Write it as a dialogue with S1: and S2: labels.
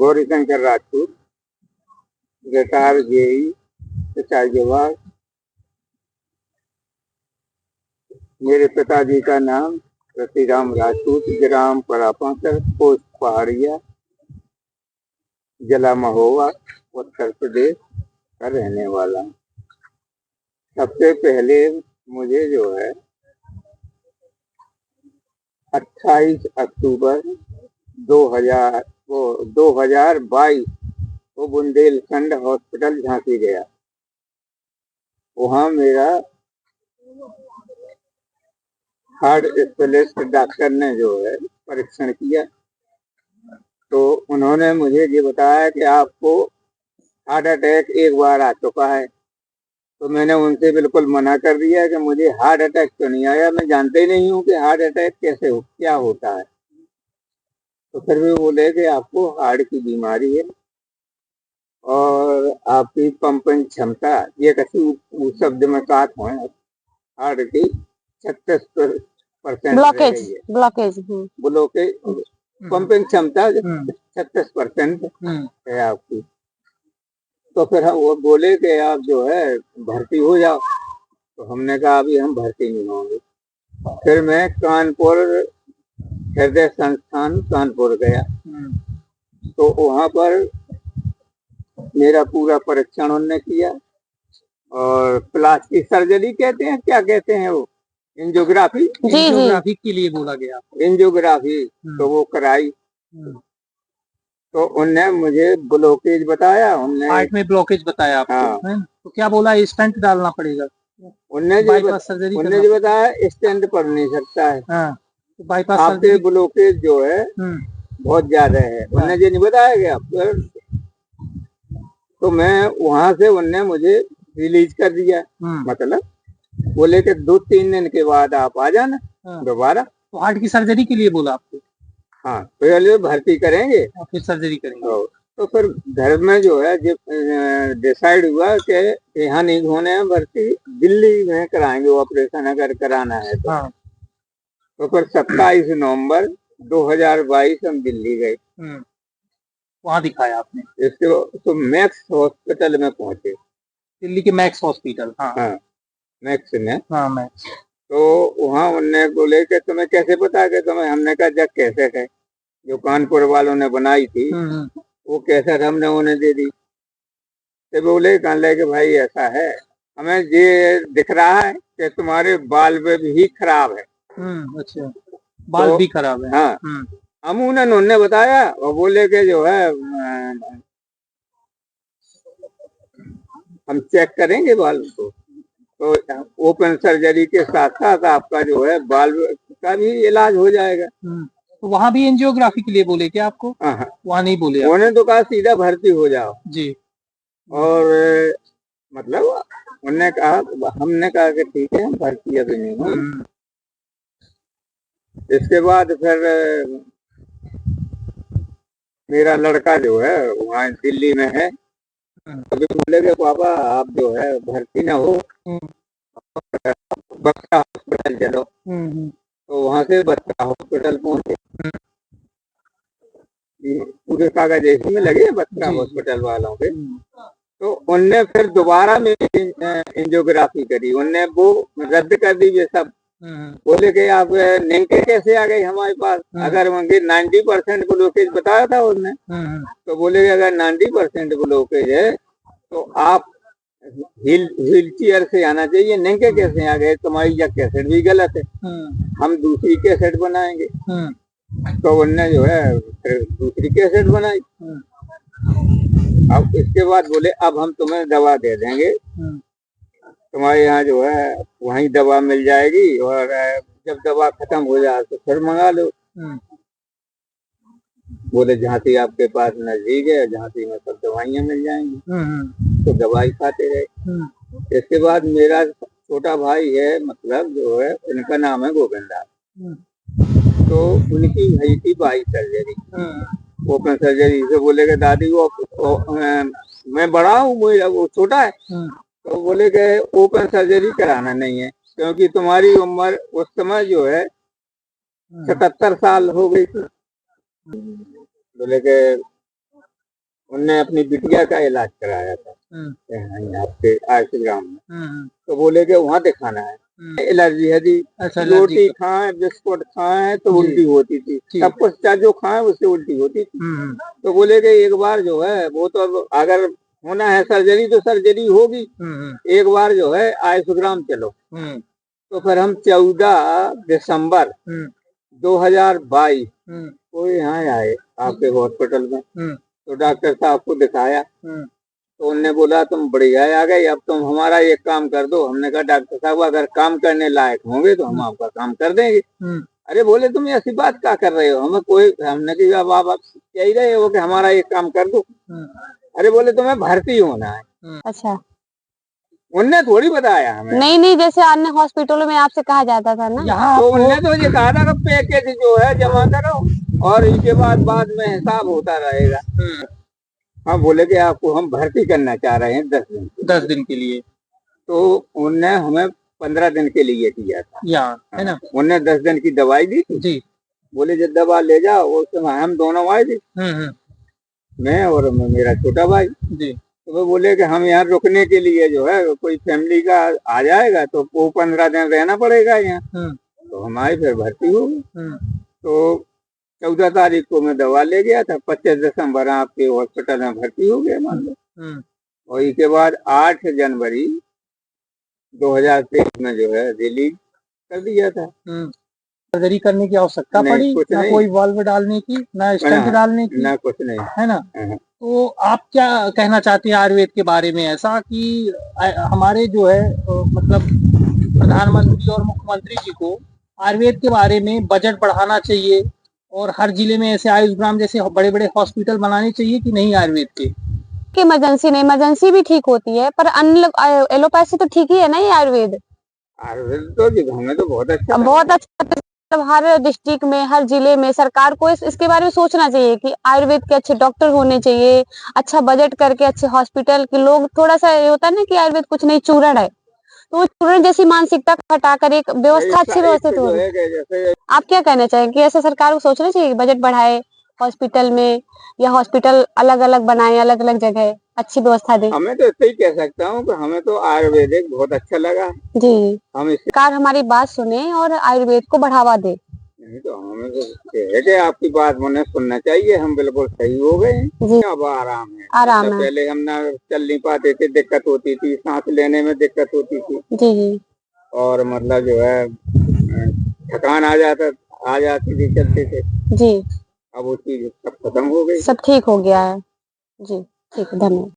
S1: Gaurishankar Rajput, retire JEE, सिंचाई विभाग। मेरे पिताजी का नाम रतिराम राजपूत, ग्राम परापाकर, पोस्ट पहाड़िया, जिला महोबा, उत्तर प्रदेश का रहने वाला हूँ। सबसे पहले मुझे जो है 28 अक्टूबर 2022 को बुंदेलखंड हॉस्पिटल झांसी गया। वहाँ मेरा हार्ट स्पेशलिस्ट डॉक्टर ने जो है परीक्षण किया, तो उन्होंने मुझे ये बताया कि आपको हार्ट अटैक एक बार आ चुका है। तो मैंने उनसे बिल्कुल मना कर दिया कि मुझे हार्ट अटैक तो नहीं आया, मैं जानते ही नहीं हूँ कि हार्ट अटैक क्या होता है। तो फिर भी बोले कि आपको हार्ट की बीमारी है और आपकी पंपिंग क्षमता, ये कसी शब्द में काट हो हार्ट की 36% ब्लॉकेज पंपिंग क्षमता 36% है आपकी। तो फिर वो बोले कि आप जो है भर्ती हो जाओ। तो हमने कहा अभी हम भर्ती नहीं होंगे। फिर मैं कानपुर हृदय संस्थान कानपुर गया, तो वहाँ पर मेरा पूरा परीक्षण उन्होंने किया और प्लास्टिक सर्जरी कहते हैं, क्या कहते हैं वो, एंजियोग्राफी के लिए बोला गया, एंजियोग्राफी तो वो कराई। तो उनने मुझे ब्लॉकेज बताया, उनने
S2: हार्ट में ब्लॉकेज बताया आपको।
S1: हाँ।
S2: तो क्या बोला स्टेंट डालना पड़ेगा?
S1: उनने जो बताया स्टेंट पड़ नहीं सकता है।
S2: हाँ। तो बाईपास
S1: आपके ब्लॉकेज जो है बहुत ज्यादा है, उनने ये नहीं बताया गया। तो मैं वहां से उनने मुझे रिलीज कर दिया, मतलब बोले कि 2-3 दिन के बाद आप आ जाना दोबारा।
S2: तो हार्ट की सर्जरी के लिए बोला आपको?
S1: हाँ, पहले भर्ती करेंगे
S2: फिर सर्जरी करेंगे।
S1: तो फिर घर में जो है डिसाइड हुआ कि यहाँ नहीं होने हैं भर्ती, दिल्ली में कराएंगे ऑपरेशन अगर कराना है तो। हाँ। तो फिर 27 नवंबर 2022 हम दिल्ली गए।
S2: वहाँ दिखाया आपने?
S1: इसके तो मैक्स हॉस्पिटल में पहुंचे,
S2: दिल्ली के मैक्स हॉस्पिटल।
S1: हाँ मैक्स में।
S2: हाँ मैक्स।
S1: तो वहाँ उनने बोले कि तुम्हें कैसे पता कि तुम्हें, हमने कहा जब कैसेट है जो कानपुर वालों ने बनाई थी वो कैसेट हमने उन्हें दे दी। तो बोले कहने कि भाई ऐसा है, हमें ये दिख रहा है कि तुम्हारे बाल्ब भी खराब है।
S2: अच्छा, बाल्ब भी खराब है।
S1: हाँ। अमूनन उन्होंने बताया और बोले कि जो है हम चेक करेंगे बाल्ब को। तो ओपन सर्जरी के साथ साथ आपका जो है बाल्ब का भी इलाज हो जाएगा।
S2: तो वहाँ भी एंजियोग्राफी के लिए बोले क्या आपको? वहाँ नहीं बोले?
S1: उन्होंने तो कहा सीधा भर्ती हो जाओ
S2: जी।
S1: और मतलब उन्होंने कहा, हमने कहा कि ठीक है हम भर्ती अभी नहीं हूँ। इसके बाद फिर मेरा लड़का जो है वहाँ दिल्ली में है, अभी बोले कि पापा आप जो है भर्ती ना हो, बक्सा हॉस्पिटल चलो। तो वहाँ से बक्सा हॉस्पिटल पहुंचे, पूरे कागज ऐसे में लगे बक्सा हॉस्पिटल वालों के। तो उनने फिर दोबारा में एंजियोग्राफी करी, उनने वो रद्द कर दी ये सब। बोले कि आप नेंके कैसे आ गई हमारे पास, अगर उनके 90% ब्लॉकेज बताया था उनने। तो बोले कि अगर 90% ब्लॉकेज है तो आप व्हील चेयर से आना चाहिए, नेंके कैसे आ गए, तुम्हारी यह कैसेट भी गलत है, हम दूसरी कैसेट बनाएंगे। तो उनने जो है फिर दूसरी कैसेट बनाई। अब इसके बाद बोले अब हम तुम्हें दवा दे देंगे, तुम्हारे यहाँ जो है वहीं दवा मिल जाएगी और जब दवा खत्म हो जाए तो फिर मंगा लो। बोले झांसी आपके पास नजदीक है, झांसी में सब दवाइयाँ मिल जाएंगी। तो दवाई खाते रहे। इसके बाद मेरा छोटा भाई है, मतलब जो है उनका नाम है गोविंदा, तो उनकी भई थी 22 सर्जरी, ओपन सर्जरी। से बोले कि दादी वो मैं बड़ा हूँ, वो छोटा है। तो बोले कि ओपन सर्जरी कराना नहीं है क्योंकि तुम्हारी उम्र उस समय जो है 77 साल हो गई थी। बोले कि उनने अपनी बिटिया का इलाज कराया था यहाँ आपके आयुष में। तो बोले कि वहाँ दिखाना है, एलर्जी है जी।
S2: अच्छा,
S1: रोटी खाए, बिस्कुट खाए तो उल्टी होती थी, सब कुछ चाहे जो खाए उससे उल्टी होती थी। तो बोले कि एक बार जो है वो तो अब अगर होना है सर्जरी तो सर्जरी होगी, एक बार जो है आयुष चलो। तो फिर हम 14 दिसंबर 2022 को यहाँ आए आपके हॉस्पिटल में। तो डॉक्टर साहब को दिखाया, तो उनने बोला तुम बढ़िया आ गए, अब तुम हमारा एक काम कर दो। हमने कहा डॉक्टर साहब अगर काम करने लायक होंगे तो हम आपका काम कर देंगे। अरे बोले तुम ऐसी बात क्या कर रहे हो, हमें कोई, हमने कहा अब आप कह ही रहे हो कि हमारा एक काम कर दो। अरे बोले तुम्हें भर्ती होना है।
S3: अच्छा,
S1: उनने थोड़ी बताया हमें।
S3: नहीं, जैसे अन्य हॉस्पिटलों में आपसे कहा जाता था ना,
S1: तो उनने तो ये कहा था कि पैकेज जो है जमा करो और इसके बाद में हिसाब होता रहेगा। हाँ, बोले कि आपको हम भर्ती करना चाह रहे हैं 10 दिन के लिए। तो उनने हमें 15 दिन के लिए दिया था, है ना। उनने 10 दिन की दवाई दी थी जी। बोले जब दवा ले जाओ, उस समय हम दोनों आए थे, मैं और मेरा छोटा भाई जी। तो वो बोले कि हम यहाँ रुकने के लिए जो है कोई फैमिली का आ जाएगा तो वो 15 दिन रहना पड़ेगा यहाँ। तो हम आए, फिर भर्ती हो गए। तो 14 तारीख को मैं दवा ले गया था, 25 दिसंबर आपके हॉस्पिटल में भर्ती हो गया मान लो। और इसके बाद 8 जनवरी 2023 में जो है रिलीज कर दिया था।
S2: सर्जरी करने की आवश्यकता पड़ी ना, कोई वाल्व डालने की, ना स्टेंट डालने की, ना
S1: कुछ नहीं,
S2: है ना। तो आप क्या कहना चाहते हैं आयुर्वेद के बारे में, ऐसा कि हमारे जो है मतलब प्रधानमंत्री और मुख्यमंत्री जी को आयुर्वेद के बारे में बजट बढ़ाना चाहिए और हर जिले में ऐसे आयुष ग्राम जैसे बड़े बड़े हॉस्पिटल बनाने चाहिए कि नहीं आयुर्वेद के?
S3: इमरजेंसी नहीं, इमरजेंसी भी ठीक होती है पर अन्य एलोपैथी तो ठीक ही है ना ये आयुर्वेद।
S1: आयुर्वेद तो हमें तो बहुत अच्छा
S3: मतलब हर डिस्ट्रिक्ट में, हर जिले में सरकार को इसके बारे में सोचना चाहिए कि आयुर्वेद के अच्छे डॉक्टर होने चाहिए, अच्छा बजट करके अच्छे हॉस्पिटल के लोग, थोड़ा सा ये होता है ना कि आयुर्वेद कुछ नहीं चूरण है, तो चूरण जैसी मानसिकता हटाकर एक व्यवस्था अच्छी व्यवस्थित हो। आप क्या कहना चाहेंगे कि ऐसा सरकार को सोचना चाहिए बजट बढ़ाए हॉस्पिटल में, या हॉस्पिटल अलग अलग बनाए, अलग अलग जगह अच्छी व्यवस्था दे?
S1: हमें तो इतना ही कह सकता हूँ कि हमें तो आयुर्वेदिक बहुत अच्छा लगा
S3: जी।
S1: हम
S3: सरकार हमारी बात सुने और आयुर्वेद को बढ़ावा दे।
S1: नहीं तो हमें तो है कि आपकी बात मैंने सुनना चाहिए, हम बिल्कुल सही हो गए हैं। अब आराम है,
S3: आराम है।
S1: पहले हम ना चल नहीं पाते थे, दिक्कत होती थी, सांस लेने में दिक्कत होती थी
S3: जी।
S1: और मतलब जो है थकान आ जाती थी चलते थे
S3: जी।
S1: अब वो चीज सब खत्म हो गई,
S3: सब ठीक हो गया है जी। ठीक, धन्यवाद।